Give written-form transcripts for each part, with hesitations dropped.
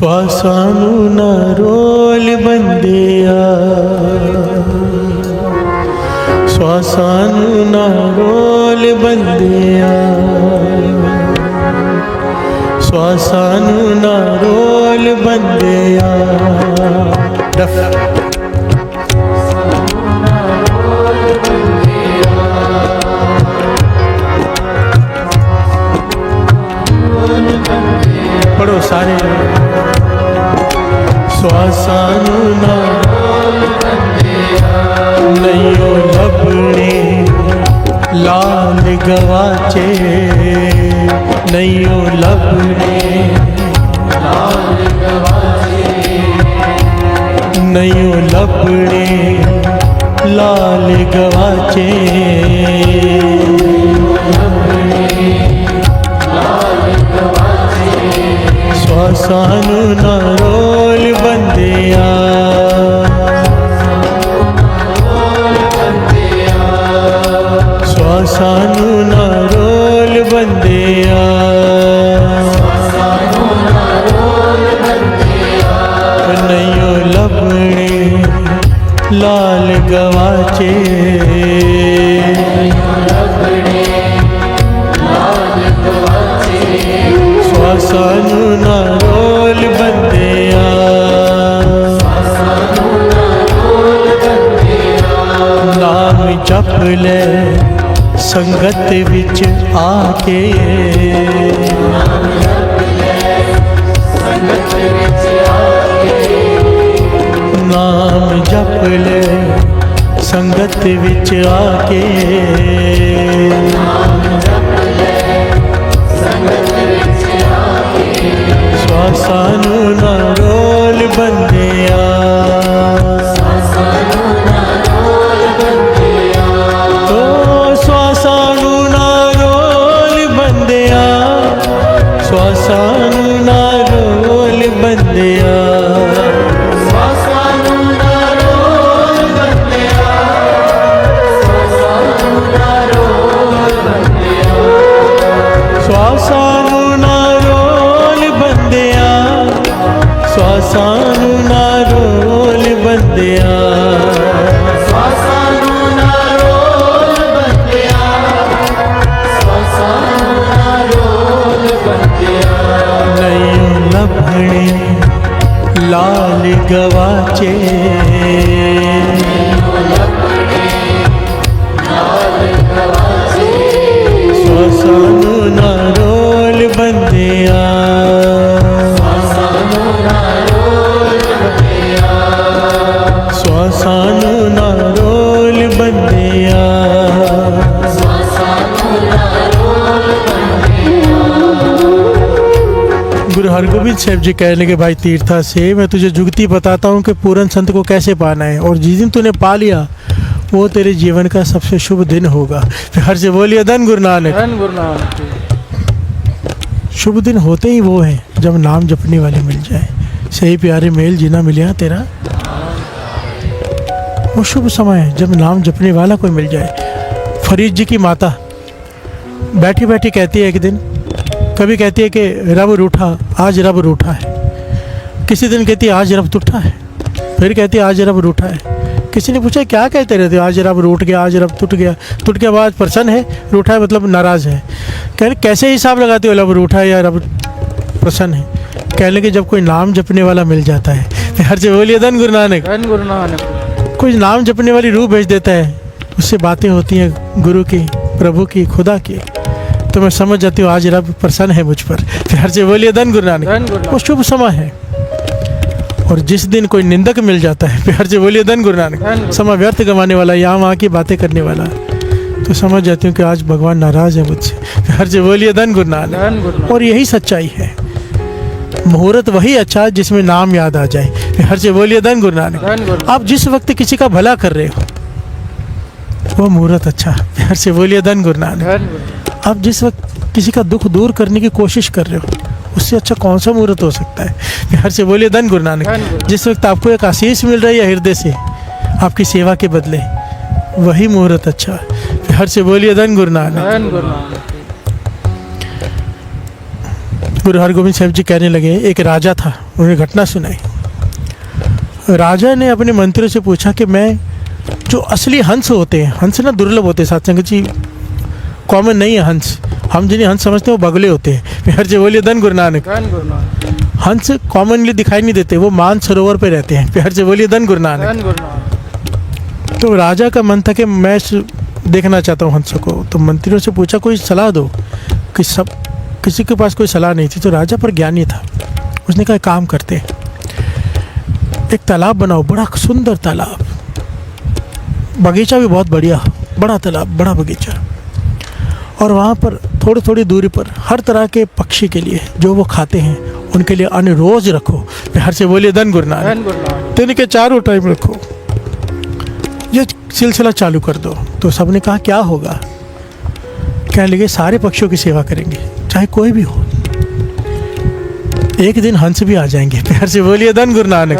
ಶ್ವಾಸನು ನರೋಲಿ ಬಂದೆಯ ಶ್ವಾಸನು ನರೋಲಿ ಬಂದೆಯ ಶ್ವಾಸನು ನರೋಲಿ ಬಂದೆಯ पढ़ो सारे श्वासनु नयो लबड़े लाल गवाचे नयो लबड़े लाल गवाचे नयो लबड़े लाल गवाचे ಶ್ವಾಸನು ನರೋಲಿ ಬಂದೆಯ ಶ್ವಾಸನು ನರೋಲಿ ಬಂದೆಯ ನಯ್ಯೋ ಲಬड़े लाल गवाचे ಶ್ವಾಸನು ನರೋಲಿ ಬಂದೆಯ नाम जप ले संगत विच आके नाम जप ले संगत विच आके ಶ್ವಾಸನು ನರೋಲಿ ಬಂದೆಯ ಶ್ವಾಸನು ನರೋಲಿ ಬಂದೆಯ ಶ್ವಾಸನು ನರೋಲಿ ಬಂದೆಯ ಶ್ವಾಸನು ನರೋಲಿ ಬಂದೆಯ ಶ್ವಾಸನು ನರೋಲಿ ಬಂದೆಯ ಶ್ವಾಸನು ನರೋಲಿ ಬಂದೆಯ ಶ್ವಾಸನು ನರೋಲಿ ಬಂದೆಯ ನಯ್ಯೋ ಲಬड़े लाल गवाचे ಶ್ವಾಸನು ನರೋಲಿ ಬಂದೆಯ ಶ್ವಾಸನು ನರೋಲಿ ಬಂದೆಯ गुरु हरगोविंद साहब जी कहने लगे भाई तीर्था से मैं तुझे जुगती बताता हूँ कि पूर्ण संत को कैसे पाना है और जिस दिन तूने पा लिया वो तेरे जीवन का सबसे शुभ दिन होगा। फिर हर से बोलिए धन गुरु नानक। शुभ दिन होते ही वो है जब नाम जपने वाले मिल जाए। सही प्यारे मेल जीना मिलिया तेरा वो शुभ समय है जब नाम जपने वाला कोई मिल जाए। फरीद जी की माता बैठी बैठी कहती है एक दिन, कभी कहती है कि रब रूठा, आज रब रूठा है। किसी दिन कहती है आज रब टूटा है, फिर कहती है आज रब रूठा है। किसी ने पूछा क्या कहते रहते हो, आज रब रूठ गया, आज रब टूट गया। टूट के बाद प्रसन्न है, रूठा है मतलब नाराज़ है। कहने कैसे हिसाब लगाते हो, रब रूठा है या रब प्रसन्न है। कहने कि जब कोई नाम जपने वाला मिल जाता है। हर से बोलिए धन गुरु नानक। कोई नाम जपने वाली रूह भेज देता है, उससे बातें होती हैं गुरु की, प्रभु की, खुदा की, तो मैं समझ जाती हूँ आज रब प्रसन्न है मुझ पर। फिर से बोलिए धन गुरु नानक। वो शुभ समय है। और जिस दिन कोई निंदक मिल जाता है, फिर से बोलिए धन गुरु नानक, समय व्यर्थ गंवाने वाला, यहाँ वहाँ की बातें करने वाला, तो समझ जाती हूँ कि आज भगवान नाराज़ है मुझसे। फिर से बोलिए धन गुरु नानक। और यही सच्चाई है। मुहूर्त वही अच्छा है जिसमें नाम याद आ जाए। फिर से बोलिए धन गुरु नानक। आप जिस वक्त किसी का भला कर रहे हो वो मुहूर्त अच्छा। फिर से बोलिए धन गुरु नानक। आप जिस वक्त किसी का दुख दूर करने की कोशिश कर रहे हो उससे अच्छा कौन सा मुहूर्त हो सकता है। हर से बोलिए धन गुरु नानक। जिस वक्त आपको एक आशीष मिल रहा है या हृदय से आपकी सेवा के बदले, वही मुहूर्त अच्छा। हर से बोलिए धन गुरु नानक। गुरु हरगोबिंद साहब जी कहने लगे, एक राजा था, उन्होंने घटना सुनाई। राजा ने अपने मंत्रियों से पूछा कि मैं जो असली हंस होते हैं, हंस ना दुर्लभ होते हैं, सत्संग जी कॉमन नहीं है हंस, हम जिन्हें हंस समझते हैं वो बगले होते हैं। हर जगह बोलिए धन गुरु नानक। हंस कॉमनली दिखाई नहीं देते, वो मान सरोवर पे रहते हैं। प्यार से बोलिए धन गुरु नानक। तो राजा का मन था कि मैं देखना चाहता हूँ हंसों को। तो मंत्रियों से पूछा कोई सलाह दो, कि सब किसी के पास कोई सलाह नहीं थी। तो राजा पर ज्ञानी था, उसने कहा काम करते हैं, एक तालाब बनाओ, बड़ा सुंदर तालाब, बगीचा भी बहुत बढ़िया, बड़ा तालाब, बड़ा बगीचा, और वहाँ पर थोड़ी थोड़ी दूरी पर हर तरह के पक्षी के लिए जो वो खाते हैं उनके लिए अन्न रोज रखो। प्यार से बोलिए धन गुरु नानक। दिन के चारों टाइम रखो, ये सिलसिला चालू कर दो। तो सबने कहा क्या होगा? कहने लगे सारे पक्षियों की सेवा करेंगे, चाहे कोई भी हो, एक दिन हंस भी आ जाएंगे। प्यार से बोलिए धन गुरु नानक।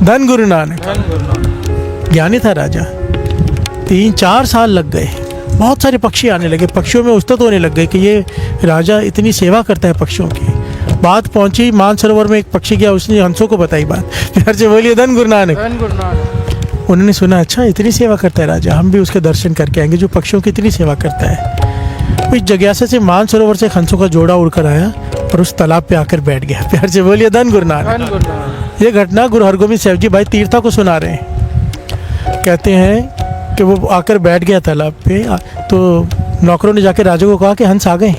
धन गुरु नानक। ज्ञानी था राजा। 3-4 साल लग गए, बहुत सारे पक्षी आने लगे, पक्षियों में उस्तत होने लग गए कि ये राजा इतनी सेवा करता है पक्षियों की। बात पहुंची मानसरोवर में, एक पक्षी गया, उसने हंसों को बताई बात। प्यार से बोलिए धन गुरु नानक। उन्होंने सुना, अच्छा इतनी सेवा करता है राजा, हम भी उसके दर्शन करके आएंगे जो पक्षियों की इतनी सेवा करता है। इस जिज्ञासा से मानसरोवर से हंसों का जोड़ा उड़कर आया और उस तालाब पे आकर बैठ गया। प्यार से बोलिए धन गुरु नानक। ये घटना गुरु हरगोबिंद साहब जी भाई तीर्था को सुना रहे हैं। कहते हैं कि वो आकर बैठ गया तालाब पे, तो नौकरों ने जाके राजा को कहा कि हंस आ गए।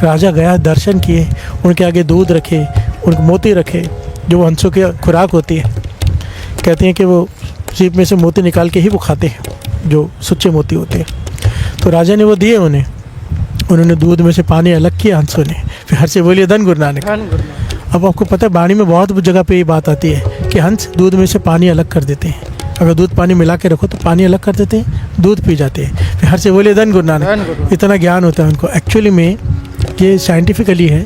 राजा गया, दर्शन किए, उनके आगे दूध रखे, उनके मोती रखे, जो हंसों की खुराक होती है। कहते हैं कि वो सीप में से मोती निकाल के ही वो खाते हैं, जो सुच्चे मोती होते हैं। तो राजा ने वो दिए उन्हें, उन्होंने दूध में से पानी अलग किया हंसों ने। फिर से बोलिए धन गुरु नानक। अब आपको पता है वाणी में बहुत जगह पे ये बात आती है कि हंस दूध में से पानी अलग कर देते हैं। अगर दूध पानी मिला के रखो तो पानी अलग कर देते हैं, दूध पी जाते हैं। फिर से बोलिए धन गुरु नानक। इतना ज्ञान होता है उनको। एक्चुअली में ये साइंटिफिकली है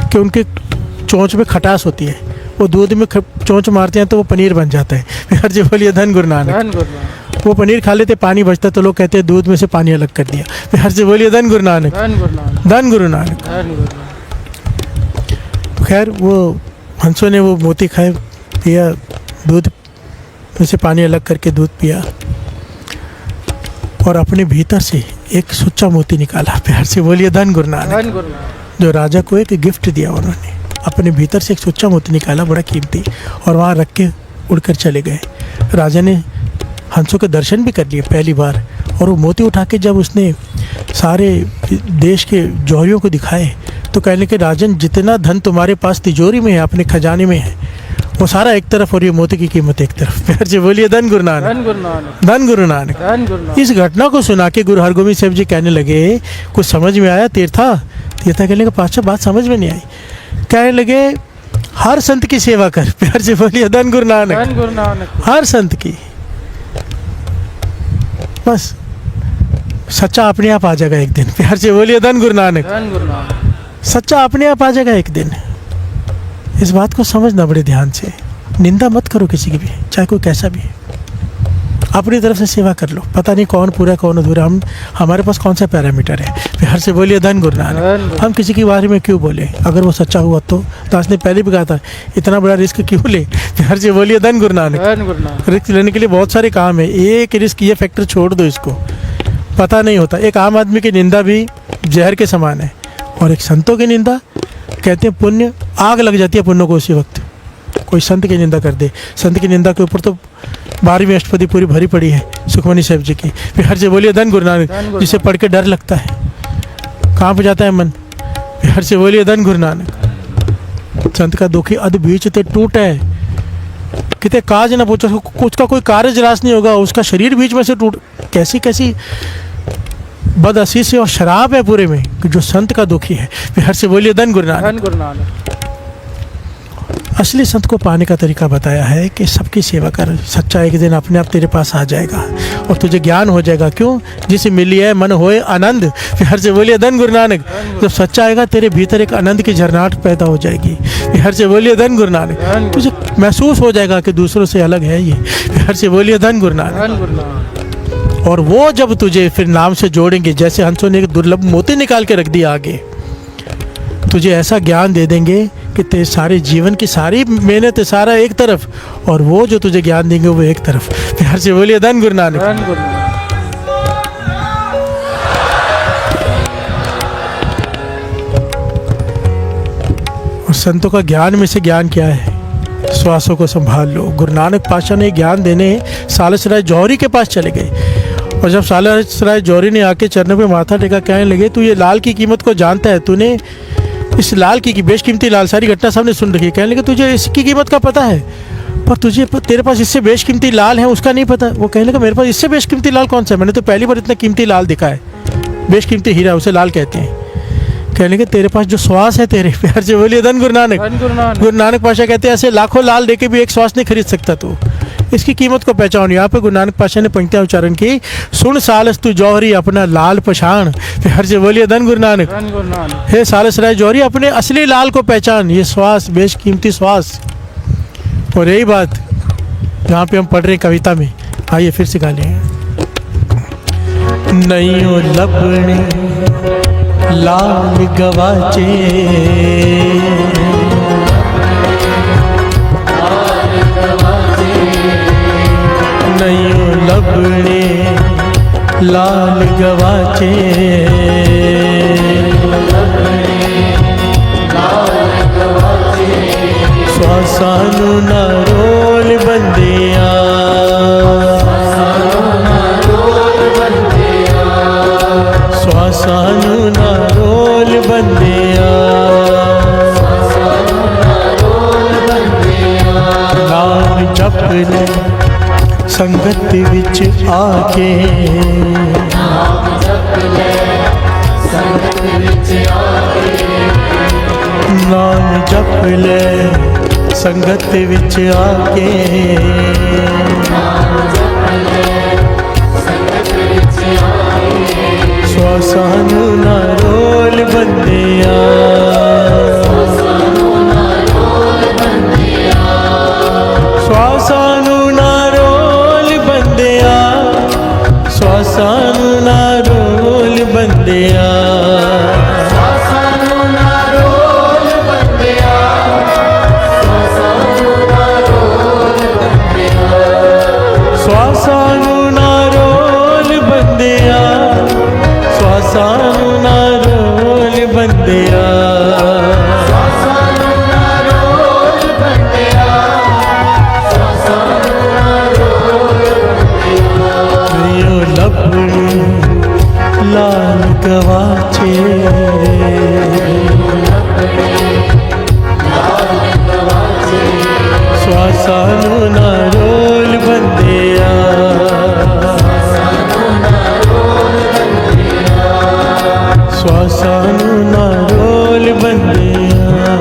कि उनके चोंच में खटास होती है, वो दूध में चोंच मारते हैं तो वो पनीर बन जाता है। फिर से बोलिए धन गुरु नानक। वो पनीर खा लेते, पानी बचता तो लोग कहते हैं दूध में से पानी अलग कर दिया। फिर से बोलिए धन गुरु नानक। धन गुरु नानक। खैर वो हंसों ने वो मोती खाए, पिया, दूध में से पानी अलग करके दूध पिया और अपने भीतर से एक सुच्चा मोती निकाला। प्यार से बोलिए धन गुरु नानक। जो राजा को एक गिफ्ट दिया उन्होंने, अपने भीतर से एक सुच्चा मोती निकाला, बड़ा कीमती, और वहाँ रख के उड़कर चले गए। राजा ने हंसों के दर्शन भी कर लिए पहली बार, और वो मोती उठा के जब उसने सारे देश के जौहरियों को दिखाए तो कहने के राजन जितना धन तुम्हारे पास तिजोरी में है, अपने खजाने में है, वो सारा एक तरफ और ये मोती की कीमत एक तरफ। प्यार से बोलिए धन गुरु नानक। धन गुरु नानक। इस घटना को सुना के गुरु हरगोबिंद साहब जी कहने लगे कुछ समझ में आया? तीर्था कहने लगे पातशाह बात समझ में नहीं आई। कहने लगे हर संत की सेवा कर। प्यार से बोलिए धन गुरु नानक। हर संत की, बस सच्चा अपने आप आ जाएगा एक दिन। प्यार से बोलिए धन गुरु नानक। सच्चा अपने आप आ जाएगा एक दिन। इस बात को समझना बड़े ध्यान से। निंदा मत करो किसी की भी, चाहे कोई कैसा भी है। अपनी तरफ से सेवा कर लो। पता नहीं कौन पूरा कौन अधूरा, हमारे पास कौन सा पैरामीटर है। प्यार से बोलिए धन गुरु नानक। हम किसी के बारे में क्यों बोले? अगर वो सच्चा हुआ तो दास ने पहले भी कहा था इतना बड़ा रिस्क क्यों ले। प्यार से बोलिए धन गुरु नानक। रिस्क लेने के लिए बहुत सारे काम है, एक रिस्क ये फैक्टर छोड़ दो, इसको पता नहीं होता। एक आम आदमी की निंदा भी जहर के समान है, और एक संतों की निंदा कहते हैं पुण्य, आग लग जाती है पुण्यों को उसी वक्त। कोई संत की निंदा कर दे, संत की निंदा के ऊपर तो 12वीं अष्टपदी पूरी भरी पड़ी है सुखमनी साहब जी की। फिर से बोलिए धन गुरु नानक। जिसे पढ़ के डर लगता है, कहाँ पे जाता है मन। फिर से बोलिए धन गुरु नानक। संत का दुखी अध बीच ते टूट है, कितने काज ना पूछो, उसका कोई कार्य रास नहीं होगा, उसका शरीर बीच में से टूट। कैसी कैसी बदअसीसी और शराब है पूरे में कि जो संत का दुखी है। फिर से बोलिए धन गुरु नानक। असली संत को पाने का तरीका बताया है कि सबकी सेवा कर, सच्चा एक दिन अपने आप तेरे पास आ जाएगा और तुझे ज्ञान हो जाएगा। क्यों? जिसे मिली है मन होए आनंद। फिर से बोलिए धन गुरु नानक। जब सच्चा आएगा तेरे भीतर एक आनंद की झरनाहट पैदा हो जाएगी। फिर से बोलिए धन गुरु नानक। तुझे महसूस हो जाएगा कि दूसरों से अलग है ये। फिर से बोलिए धन गुरु नानक। और वो जब तुझे फिर नाम से जोड़ेंगे, जैसे हंसों ने एक दुर्लभ मोती निकाल के रख दिया आगे, तुझे ऐसा ज्ञान दे देंगे कि तेरे सारे जीवन की सारी मेहनत सारा एक तरफ और वो जो तुझे ज्ञान देंगे वो एक तरफ। प्यार से बोलिए धन गुरु नानक। धन गुरु नानक। और संतों का ज्ञान में से ज्ञान क्या है? श्वासों को संभाल लो। गुरु नानक पातशाह ने ज्ञान देने सालसराय जौहरी के पास चले गए और जब सालसराय जौहरी ने आके चरणों पे माथा टेका, कहने लगे तू ये लाल की कीमत को जानता है? तूने इस लाल की बेशकीमती लाल, सारी घटना सबने सुन रखी है। कहने लगे तुझे इसकी कीमत का पता है पर तेरे पास इससे बेशकीमती लाल है उसका नहीं पता। वो कहने लगा मेरे पास इससे बेशकीमती लाल कौन सा है? मैंने तो पहली बार इतना कीमती लाल दिखा है। बेशकीमती हीरा उसे लाल कहते हैं। कहने लगे तेरे पास जो श्वास है तेरे। प्यार से बोलिए धन गुरु नानक। धन गुरु नानक। गुरु नानक पातशाह कहते हैं ऐसे लाखों लाल देके भी एक श्वास नहीं खरीद सकता तू, इसकी कीमत को पहचान। यहाँ पे गुरु नानक पातशाह ने पंक्तियां उच्चारण की, सुन सालस तू जौहरी अपना लाल पहचान। प्यार से बोलिए धन गुरु नानक। धन गुरु नानक। हे सालसराय जौहरी अपने असली लाल को पहचान, ये श्वास बेशकीमती श्वास। और यही बात यहाँ पे हम पढ़ रहे हैं कविता में। आइए फिर से गा लें। नैयो लबने लाल गवाचे, नैयो लबने लाल गवाचे, श्वासानु ना रोल बंदिया, श्वासानु ना रोल बंदिया, नाम जप ले संगत विच आके, नाम जप ले संगत विच आके, श्वासानु ना रोल बंदिया, श्वासानु ना रोल बंदिया, श्वासानु ना रोल बंदिया, श्वासानु ना रोल बंदिया, श्वासानु ना रोल बंदिया, यो लबने लाल गवाचे, श्वासानु ना रोल बंदिया, श्वासानु ना रोल बंदिया,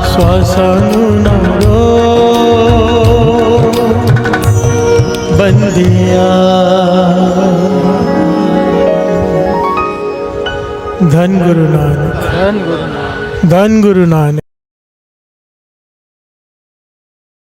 श्वासानु ना रोल बंदिया। धन गुरु नानक। धन गुरु नानक। धन गुरु नानक।